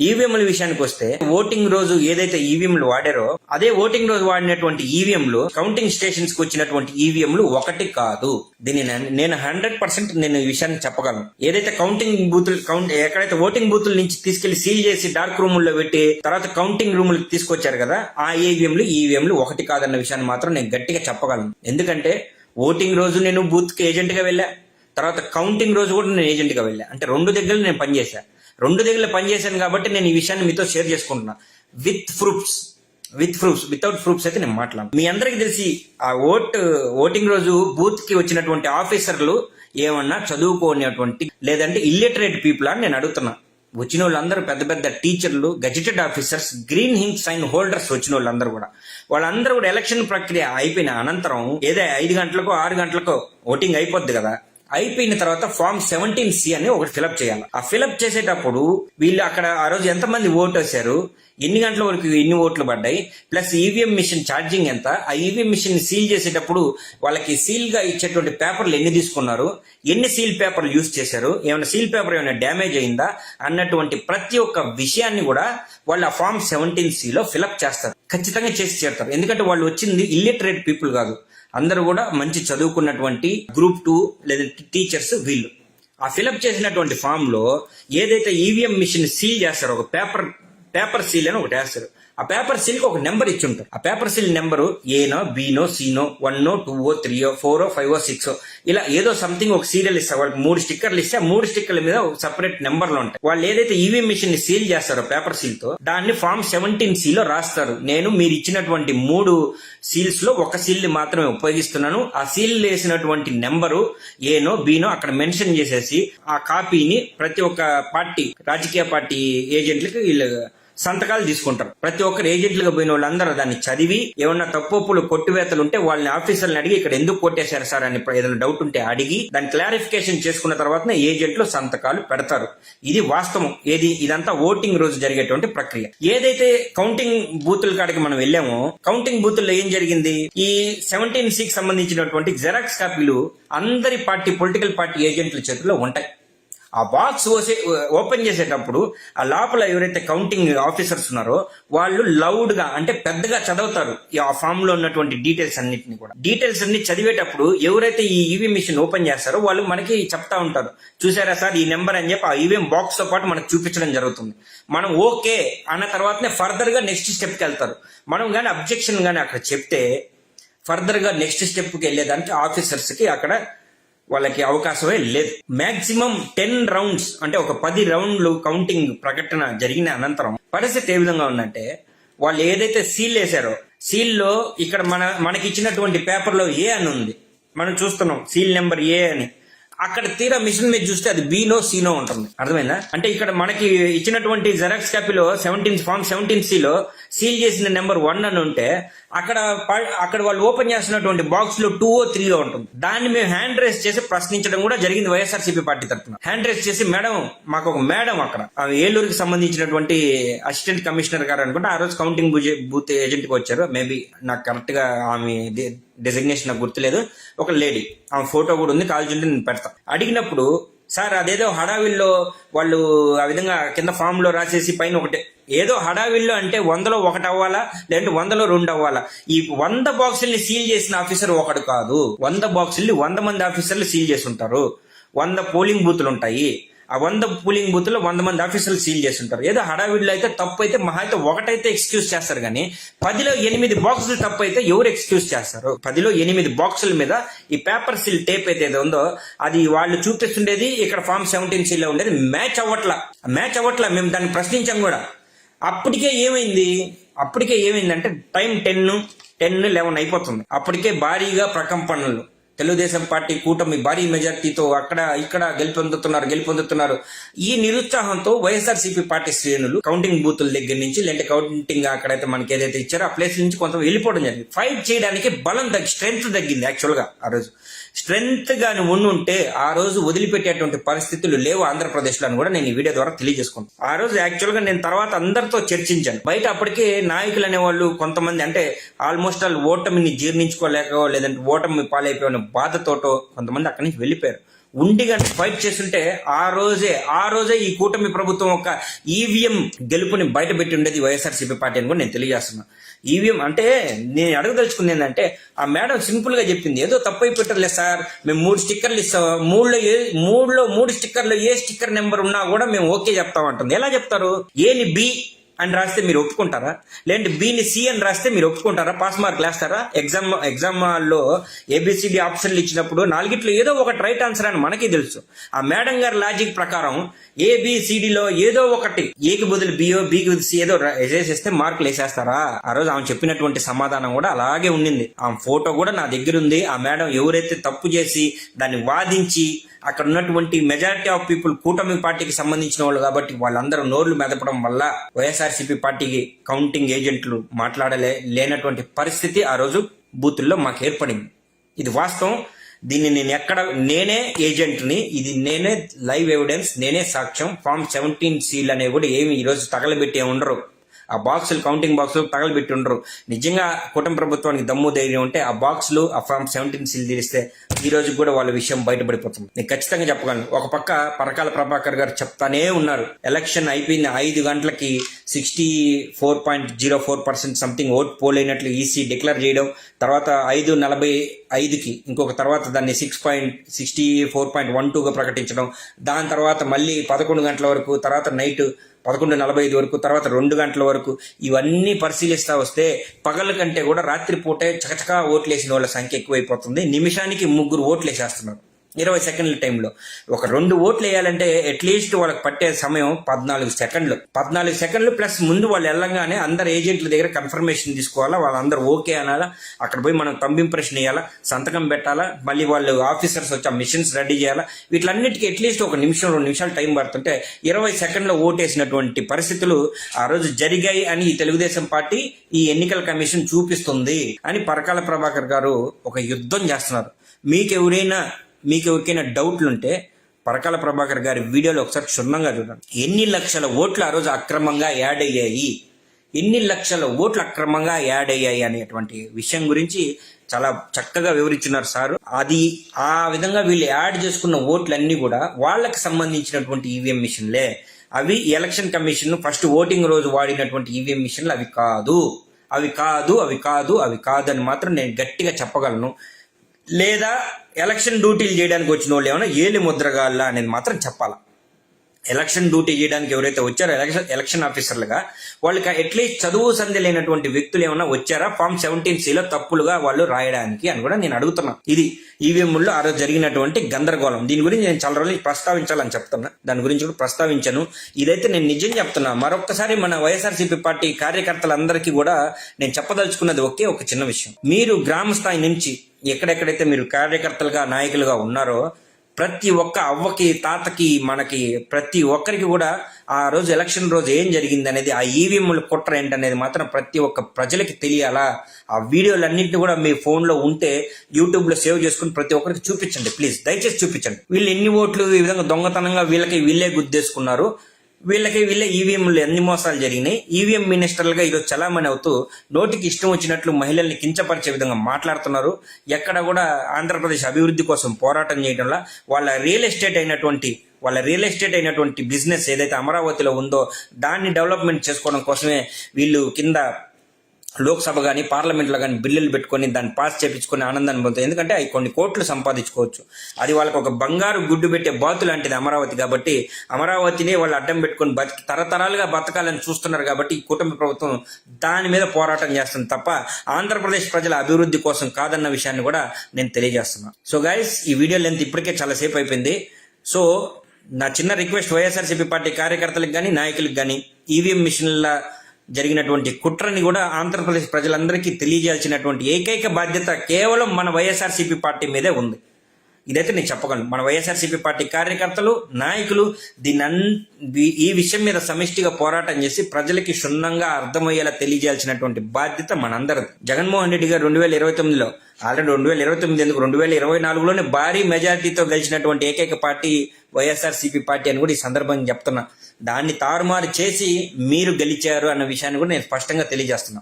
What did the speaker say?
ఈవీఎంల విషయానికి వస్తే ఓటింగ్ రోజు ఏదైతే ఈవీఎంలు వాడారో అదే ఓటింగ్ రోజు వాడినటువంటి ఈవీఎంలు కౌంటింగ్ స్టేషన్స్ కి వచ్చినటువంటి ఈవీఎంలు ఒకటి కాదు. దీన్ని నేను 100% నేను ఈ విషయాన్ని చెప్పగలను. ఏదైతే కౌంటింగ్ బూతులు ఎక్కడైతే ఓటింగ్ బూతుల నుంచి తీసుకెళ్లి సీల్ చేసి డార్క్ రూముల్లో పెట్టి తర్వాత కౌంటింగ్ రూములకు తీసుకొచ్చారు కదా, ఆ ఈవీఎంలు ఒకటి కాదన్న విషయాన్ని మాత్రం నేను గట్టిగా చెప్పగలను. ఎందుకంటే ఓటింగ్ రోజు నేను బూత్ కి ఏజెంట్ గా వెళ్ళా, తర్వాత కౌంటింగ్ రోజు కూడా నేను ఏజెంట్ గా వెళ్ళా. అంటే 2 దగ్గరలు నేను పనిచేశా. 2 దగ్గర పనిచేశాను కాబట్టి నేను ఈ విషయాన్ని మీతో షేర్ చేసుకుంటున్నా. విత్ ప్రూఫ్స్, వితౌట్ ప్రూఫ్స్ అయితే నేను మాట్లాడను. మీ అందరికి తెలిసి ఆ ఓటింగ్ రోజు బూత్ కి వచ్చినటువంటి ఆఫీసర్లు ఏమన్నా చదువుకోనేటువంటి లేదంటే ఇల్లిటరేట్ పీపుల్ అని నేను అడుగుతున్నా. వచ్చిన వాళ్ళందరూ పెద్ద పెద్ద టీచర్లు, gazetted officers, green ink sign holders వచ్చిన వాళ్ళందరూ కూడా ఎలక్షన్ ప్రక్రియ అయిపోయిన అనంతరం 5 గంటలకో 6 గంటలకో ఓటింగ్ అయిపోద్ది కదా, అయిపోయిన తర్వాత ఫామ్ 17C అని ఒకటి ఫిలప్ చేయాలి. ఆ ఫిలప్ చేసేటప్పుడు వీళ్ళు అక్కడ ఆ రోజు ఎంతమంది ఓటు వేశారు, ఎన్ని గంటల వరకు ఎన్ని ఓట్లు పడ్డాయి, ప్లస్ ఈవీఎం మిషన్ ఛార్జింగ్ ఎంత, ఆ ఈవీఎం మిషన్ సీల్ చేసేటప్పుడు వాళ్ళకి సీల్ గా ఇచ్చేటువంటి పేపర్లు ఎన్ని తీసుకున్నారు, ఎన్ని సీల్ పేపర్లు యూజ్ చేశారు, ఏమైనా సీల్ పేపర్ ఏమైనా డ్యామేజ్ అయిందా అన్నటువంటి ప్రతి ఒక్క విషయాన్ని కూడా వాళ్ళు ఆ ఫామ్ 17Cలో ఫిలప్ చేస్తారు. ఖచ్చితంగా చేసి చేస్తారు. ఎందుకంటే వాళ్ళు వచ్చింది ఇల్లిటరేట్ పీపుల్ కాదు, అందరూ కూడా మంచి చదువుకున్నటువంటి గ్రూప్ 2 లేదా టీచర్స్ వీళ్ళు. ఆ ఫిలప్ చేసినటువంటి ఫామ్ లో ఏదైతే ఈవీఎం మిషన్ సీల్ చేస్తారో ఒక పేపర్ సీల్ అని ఒకటి వేస్తారు. ఆ పేపర్ సీల్ కి ఒక నెంబర్ ఇచ్చి ఉంటారు. ఆ పేపర్ సీల్ నెంబరు ఏనో, బీనో, సీనో, 1, 2, 3, 4, 5, 6 ఇలా ఏదో సంథింగ్ ఒక సీరియల్ ఇస్తారు. వాళ్ళకి 3 స్టిక్కర్లు ఇస్తే ఆ 3 స్టిక్కర్ల మీద ఒక సెపరేట్ నెంబర్లు ఉంటాయి. వాళ్ళు ఏదైతే ఈవీఎం మిషన్ ని సీల్ చేస్తారో పేపర్ సీల్ తో దాన్ని ఫామ్ 17Cలో రాస్తారు. నేను మీరు ఇచ్చినటువంటి 3 సీల్స్ లో ఒక సీల్ ని మాత్రమే ఉపయోగిస్తున్నాను. ఆ సీల్ వేసినటువంటి నెంబరు ఏనో, బీనో అక్కడ మెన్షన్ చేసేసి ఆ కాపీని ప్రతి ఒక్క పార్టీ, రాజకీయ పార్టీ ఏజెంట్లకి వీళ్ళు సంతకాలు తీసుకుంటారు. ప్రతి ఒక్కరు ఏజెంట్లుగా పోయిన వాళ్ళందరూ దాన్ని చదివి ఏమన్నా తప్పులు కొట్టివేతలు ఉంటే వాళ్ళని ఆఫీసర్ని అడిగి ఇక్కడ ఎందుకు కొట్టేశారు సార్ అని ఏదైనా డౌట్ ఉంటే అడిగి దాన్ని క్లారిఫికేషన్ చేసుకున్న తర్వాత ఏజెంట్లు సంతకాలు పెడతారు. ఇది వాస్తవం. ఇదంతా ఓటింగ్ రోజు జరిగేటువంటి ప్రక్రియ. ఏదైతే కౌంటింగ్ బూతుల కాడికి మనం వెళ్ళామో కౌంటింగ్ బూతుల్లో ఏం జరిగింది, ఈ 17Cకి సంబంధించినటువంటి జెరాక్స్ కాపీలు అందరి పొలిటికల్ పార్టీ ఏజెంట్ల చేతిలో ఉంటాయి. ఆ బాక్స్ ఓపెన్ చేసేటప్పుడు ఆ లోపల ఎవరైతే కౌంటింగ్ ఆఫీసర్స్ ఉన్నారో వాళ్ళు లౌడ్ గా అంటే పెద్దగా చదువుతారు ఆ ఫామ్ లో ఉన్నటువంటి డీటెయిల్స్ అన్ని చదివేటప్పుడు ఎవరైతే ఈ ఈవీఎం మిషన్ ఓపెన్ చేస్తారో వాళ్ళు మనకి చెప్తా ఉంటారు, చూసారా సార్ ఈ నెంబర్ అని చెప్పి ఆ ఈవీఎం బాక్స్ తో పాటు మనకు చూపించడం జరుగుతుంది. మనం ఓకే అన్న తర్వాతనే ఫర్దర్ గా నెక్స్ట్ స్టెప్ కి వెళ్తారు. మనం గానీ అబ్జెక్షన్ గానీ అక్కడ చెప్తే ఫర్దర్ గా నెక్స్ట్ స్టెప్ కి వెళ్ళేదానికి ఆఫీసర్స్ కి అక్కడ వాళ్ళకి అవకాశమే లేదు. మాక్సిమం 10 రౌండ్స్ అంటే ఒక 10 రౌండ్లు కౌంటింగ్ ప్రకటన జరిగిన అనంతరం పరిస్థితి ఏ విధంగా ఉందంటే వాళ్ళు ఏదైతే సీల్ వేశారో సీల్లో ఇక్కడ మనకి ఇచ్చినటువంటి పేపర్ లో ఏ అని ఉంది, మనం చూస్తున్నాం సీల్ నెంబర్ ఏ అని. అక్కడ తీరా మిషన్ మీద చూస్తే అది బీనో, సీనో ఉంటుంది. అర్థమైందా? అంటే ఇక్కడ మనకి ఇచ్చినటువంటి జెరాక్స్ కాపీలో ఫామ్ 17Cలో సీల్ చేసిన నెంబర్ 1 అని ఉంటే అక్కడ వాళ్ళు ఓపెన్ చేస్తున్నటువంటి బాక్స్ లో 2 or 3 ఉంటుంది. దాన్ని మేము హ్యాండ్ రేస్ చేసి ప్రశ్నించడం కూడా జరిగింది వైఎస్ఆర్సీపీ పార్టీ తరఫున. హ్యాండ్ రేస్ చేసి మేడం, మాకు ఒక మేడం అక్కడ ఏలూరుకి సంబంధించినటువంటి అసిస్టెంట్ కమిషనర్ గారు అనుకుంటే ఆ రోజు కౌంటింగ్ బూత్ ఏజెంట్ కి వచ్చారు. మేబీ నాకు కరెక్ట్ గా ఆమె డెసిగ్నేషన్ నాకు గుర్తులేదు. ఒక లేడీ, ఆమె ఫోటో కూడా ఉంది, కాల్చుంటే నేను పెడతా. అడిగినప్పుడు సార్ అదేదో హడావిల్లో వాళ్ళు ఆ విధంగా కింద ఫామ్ లో రాసేసి పైన ఒకటి ఏదో హడావిల్లో అంటే 100లో 1 అవ్వాలా లేదంటే 100లో 2 అవ్వాలా. ఈ 100 బాక్సుల్ని సీల్ చేసిన ఆఫీసర్ ఒకడు కాదు, 100 బాక్సుల్ని 100 మంది ఆఫీసర్లు సీల్ చేసి ఉంటారు. 100 పోలింగ్ బూతులు ఉంటాయి. ఆ 100 పోలింగ్ బూత్ లో 100 మంది ఆఫీసర్లు సీల్ చేసి ఉంటారు. ఏదో హడావిడిలో అయితే తప్పు అయితే మహా అయితే ఒకటైతే ఎక్స్క్యూజ్ చేస్తారు, కానీ 10లో 8 బాక్సులు తప్పు అయితే ఎవరు ఎక్స్క్యూజ్ చేస్తారు? 10లో 8 బాక్సుల మీద ఈ పేపర్ సీల్ టేప్ అయితే ఉందో అది వాళ్ళు చూపిస్తుండేది ఇక్కడ ఫామ్ 17Cలో ఉండేది మ్యాచ్ అవ్వట్లా. మేము దాన్ని ప్రశ్నించాం కూడా. అప్పటికే ఏమైందంటే టైం 10-11 అయిపోతుంది. అప్పటికే భారీగా ప్రకంపనలు, తెలుగుదేశం పార్టీ కూటమి భారీ మెజార్టీతో అక్కడ ఇక్కడ గెలుపొందుతున్నారు. ఈ నిరుత్సాహంతో వైఎస్ఆర్సీపీ పార్టీ శ్రేణులు కౌంటింగ్ బూతుల దగ్గర నుంచి లేదంటే కౌంటింగ్ అక్కడైతే మనకి ఏదైతే ఇచ్చారో ఆ ప్లేస్ నుంచి కొంత వెళ్ళిపోవడం జరిగింది. ఫైట్ చేయడానికి స్ట్రెంగ్త్ తగ్గింది. యాక్చువల్ గా ఆ రోజు స్ట్రెంగ్త్ గాని ఉంటే ఆ రోజు వదిలిపెట్టేటువంటి పరిస్థితులు లేవు ఆంధ్రప్రదేశ్ లో కూడా నేను ఈ వీడియో ద్వారా తెలియజేసుకుంటాను. ఆ రోజు యాక్చువల్ గా నేను తర్వాత అందరితో చర్చించాను. బయట అప్పటికే నాయకులు అనేవాళ్ళు కొంతమంది అంటే ఆల్మోస్ట్ ఓటమిని జీర్ణించుకోలేక లేదంటే ఓటమి పాలైపోయిన బాధతోటో కొంతమంది అక్కడి నుంచి వెళ్ళిపోయారు. ఉండిగా ఫైట్ చేస్తుంటే ఆ రోజే ఈ కూటమి ప్రభుత్వం ఒక ఈవీఎం గెలుపుని బయట పెట్టి ఉండేది వైఎస్ఆర్సీపీ పార్టీ అని కూడా నేను తెలియజేస్తున్నా. ఈవీఎం అంటే నేను అడగదలుచుకుంది ఏంటంటే, ఆ మేడం సింపుల్ గా చెప్పింది, ఏదో తప్పై పెట్టలేదు సార్, మేము 3 స్టిక్కర్లు ఇస్తాం, 3 స్టిక్కర్లో ఏ స్టిక్కర్ నెంబర్ ఉన్నా కూడా మేము ఓకే చెప్తాం అంటుంది. ఎలా చెప్తారు? ఏని బి అని రాస్తే మీరు ఒప్పుకుంటారా? లేదంటే బిని సి అని రాస్తే మీరు ఒప్పుకుంటారా? పాస్ మార్క్ వేస్తారా? ఎగ్జామ్ లో ఏబిసిడి ఆప్షన్లు ఇచ్చినప్పుడు 4 ఏదో ఒకటి రైట్ ఆన్సర్ అని మనకి తెలుసు. ఆ మేడం గారి లాజిక్ ప్రకారం ఏబిసిడిలో ఏదో ఒకటి, ఏకి బదులు బియో, బికి బదులు సి ఏదో వేసేస్తే మార్కులు వేసేస్తారా? ఆ రోజు ఆమె చెప్పినటువంటి సమాధానం కూడా అలాగే ఉండింది. ఆ ఫోటో కూడా నా దగ్గర ఉంది. ఆ మేడం ఎవరైతే తప్పు చేసి దాన్ని వాదించి, అక్కడ ఉన్నటువంటి మెజారిటీ ఆఫ్ పీపుల్ కూటమి పార్టీకి సంబంధించిన వాళ్ళు కాబట్టి వాళ్ళందరూ నోర్లు మెదపడం వల్ల వైఎస్ఆర్సీపీ పార్టీకి కౌంటింగ్ ఏజెంట్లు లేనటువంటి పరిస్థితి ఆ రోజు బూతుల్లో మాకు ఏర్పడింది. ఇది వాస్తవం. దీన్ని నేనే ఏజెంట్ని, ఇది నేనే లైవ్ ఎవిడెన్స్, నేనే సాక్ష్యం. ఫామ్ 17 సీల్ అనేవి కూడా ఏమి ఈరోజు తగలబెట్టే ఉండరు. ఆ బాక్సులు, కౌంటింగ్ బాక్సులు తగలబెట్టి ఉండరు. నిజంగా కూటమి ప్రభుత్వానికి దమ్ము ధైర్యం ఉంటే ఆ బాక్సులు, ఆ ఫామ్ 17 సీల్ తీరిస్తే ఈ రోజు కూడా వాళ్ళ విషయం బయటపడిపోతుంది. నేను ఖచ్చితంగా చెప్పగలను. ఒక పక్క పరకాల ప్రభాకర్ గారు చెప్తానే ఉన్నారు, ఎలక్షన్ అయిపోయింది 5 గంటలకి 64.04% సంథింగ్ ఓట్ పోల్ అయినట్లు ఈసీ డిక్లేర్ చేయడం, తర్వాత 5:45కి ఇంకొక తర్వాత దాన్ని 64.12గా ప్రకటించడం, దాని తర్వాత మళ్ళీ 11 గంటల వరకు, తర్వాత నైట్ 11:45 వరకు, తర్వాత 2 గంటల వరకు ఇవన్నీ పరిశీలిస్తా వస్తే పగల కంటే కూడా రాత్రి పూటే చకచకా ఓట్లేసిన వాళ్ళ సంఖ్య ఎక్కువైపోతుంది. నిమిషానికి 3 ఓట్లు వేసేస్తున్నారు 20 సెకండ్ల టైంలో. ఒక 2 ఓట్లు వేయాలంటే అట్లీస్ట్ వాళ్ళకి పట్టే సమయం 14 సెకండ్లు. 14 సెకండ్లు ప్లస్ ముందు వాళ్ళు వెళ్ళంగానే అందరు ఏజెంట్ల దగ్గర కన్ఫర్మేషన్ తీసుకోవాలా, వాళ్ళందరూ ఓకే అనాలా, అక్కడ పోయి మనం థంబ్ ఇంప్రెషన్ వేయాలా, సంతకం పెట్టాలా, మళ్ళీ వాళ్ళు ఆఫీసర్స్ వచ్చి ఆ మిషన్స్ రెడీ చేయాలా. వీటిలన్నిటికీ అట్లీస్ట్ 1 నిమిషం 2 నిమిషాలు టైం పడుతుంటే 20 సెకండ్లో ఓటేసినటువంటి పరిస్థితులు ఆ రోజు జరిగాయి అని ఈ తెలుగుదేశం పార్టీ, ఈ ఎన్నికల కమిషన్ చూపిస్తుంది అని పరకాల ప్రభాకర్ గారు ఒక యుద్ధం చేస్తున్నారు. మీకెవరికైనా డౌట్లుంటే పరకాల ప్రభాకర్ గారి వీడియోలో ఒకసారి క్షుణ్ణంగా చూడండి. ఎన్ని లక్షల ఓట్లు ఆ రోజు అక్రమంగా యాడ్ అయ్యాయి, ఎన్ని లక్షల ఓట్లు అక్రమంగా యాడ్ అయ్యాయి అనేటువంటి విషయం గురించి చాలా చక్కగా వివరించున్నారు సారు. అది ఆ విధంగా వీళ్ళు యాడ్ చేసుకున్న ఓట్లన్నీ కూడా వాళ్ళకి సంబంధించినటువంటి ఈవీఎం మిషన్లే. అవి ఎలక్షన్ కమిషన్ ఫస్ట్ ఓటింగ్ రోజు వాడినటువంటి ఈవీఎం మిషన్లు అవి కాదు అని మాత్రం నేను గట్టిగా చెప్పగలను. లేదా ఎలక్షన్ డ్యూటీలు చేయడానికి వచ్చిన వాళ్ళు ఏమైనా ఏలి ముద్రగాళ్ళ అనేది మాత్రం చెప్పాలా. ఎలక్షన్ డ్యూటీ చేయడానికి ఎవరైతే వచ్చారో ఎలక్షన్ ఆఫీసర్లుగా, వాళ్ళకి అట్లీస్ట్ చదువు సంధి లేనటువంటి వ్యక్తులు ఏమైనా వచ్చారా ఫామ్ 17 తప్పులుగా వాళ్ళు రాయడానికి అని కూడా నేను అడుగుతున్నా. ఇది ఈవీఎంలో ఆ రోజు జరిగినటువంటి గందరగోళం. దీని గురించి నేను చాలా రోజులు ప్రస్తావించాలని చెప్తున్నా, దాని గురించి కూడా ప్రస్తావించాను. ఇదైతే నేను నిజం చెప్తున్నా. మరొకసారి మన వైఎస్ఆర్సీపీ పార్టీ కార్యకర్తలందరికీ కూడా నేను చెప్పదలుచుకున్నది ఒక చిన్న విషయం. మీరు గ్రామ స్థాయి నుంచి ఎక్కడెక్కడైతే మీరు కార్యకర్తలుగా, నాయకులుగా ఉన్నారో, ప్రతి ఒక్క అవ్వకి, తాతకి, మనకి ప్రతి ఒక్కరికి కూడా ఆ రోజు ఎలక్షన్ రోజు ఏం జరిగింది అనేది, ఆ ఈవీఎంల కుట్ర ఏంటనేది మాత్రం ప్రతి ఒక్క ప్రజలకి తెలియాలా. ఆ వీడియోలన్నింటినీ కూడా మీ ఫోన్లో ఉంటే యూట్యూబ్లో సేవ్ చేసుకుని ప్రతి ఒక్కరికి చూపించండి ప్లీజ్, దయచేసి చూపించండి. వీళ్ళు ఎన్ని ఓట్లు ఈ విధంగా దొంగతనంగా వీళ్ళే గుద్దేసుకున్నారు, వీళ్ళే ఈవీఎంలు ఎన్ని మోసాలు జరిగినాయి. ఈవీఎం మినిస్టర్లుగా ఈరోజు చలామణి అవుతూ నోటికి ఇష్టం వచ్చినట్లు మహిళల్ని కించపరిచే విధంగా మాట్లాడుతున్నారు. ఎక్కడ కూడా ఆంధ్రప్రదేశ్ అభివృద్ధి కోసం పోరాటం చేయడంలో వాళ్ళ రియల్ ఎస్టేట్ అయినటువంటి బిజినెస్ ఏదైతే అమరావతిలో ఉందో దాన్ని డెవలప్మెంట్ చేసుకోవడం కోసమే వీళ్ళు కింద లోక్సభ కానీ పార్లమెంట్లో కానీ బిల్లులు పెట్టుకొని దాన్ని పాస్ చేయించుకొని ఆనందాన్ని పొందుతారు. ఎందుకంటే అవి కొన్ని కోట్లు సంపాదించుకోవచ్చు. అది వాళ్ళకి ఒక బంగారు గుడ్డు పెట్టే బాతు లాంటిది అమరావతి. కాబట్టి అమరావతిని వాళ్ళు అడ్డం పెట్టుకొని తరతరాలుగా బతకాలని చూస్తున్నారు. కాబట్టి ఈ కుటుంబ ప్రభుత్వం దాని మీద పోరాటం చేస్తుంది తప్ప ఆంధ్రప్రదేశ్ ప్రజల అభివృద్ధి కోసం కాదన్న విషయాన్ని కూడా నేను తెలియజేస్తున్నాను. సో గైస్, ఈ వీడియో లెంత్ ఇప్పటికే చాలా సేపు అయిపోయింది. సో నా చిన్న రిక్వెస్ట్ వైఎస్ఆర్సీపీ పార్టీ కార్యకర్తలకు కానీ, నాయకులకు కానీ, ఈవీఎం మిషన్ల జరిగినటువంటి కుట్రని కూడా ఆంధ్రప్రదేశ్ ప్రజలందరికీ తెలియజేయాల్సినటువంటి ఏకైక బాధ్యత కేవలం మన వైఎస్ఆర్సీపీ పార్టీ మీదే ఉంది. ఇదైతే నేను చెప్పగలను. మన వైఎస్ఆర్సీపీ పార్టీ కార్యకర్తలు, నాయకులు ఈ విషయం మీద సమిష్టిగా పోరాటం చేసి ప్రజలకి క్షుణ్ణంగా అర్థమయ్యేలా తెలియజేయాల్సినటువంటి బాధ్యత మనందరిది. జగన్మోహన్ రెడ్డి గారు 2029లో, ఆల్రెడీ 2029 ఎందుకు 2024లోనే భారీ మెజారిటీతో గెలిచినటువంటి ఏకైక పార్టీ వైఎస్ఆర్సీపీ పార్టీ అని కూడా ఈ సందర్భంగా చెప్తున్నా. దాన్ని తారుమారు చేసి మీరు గెలిచారు అన్న విషయాన్ని కూడా నేను స్పష్టంగా తెలియజేస్తున్నా.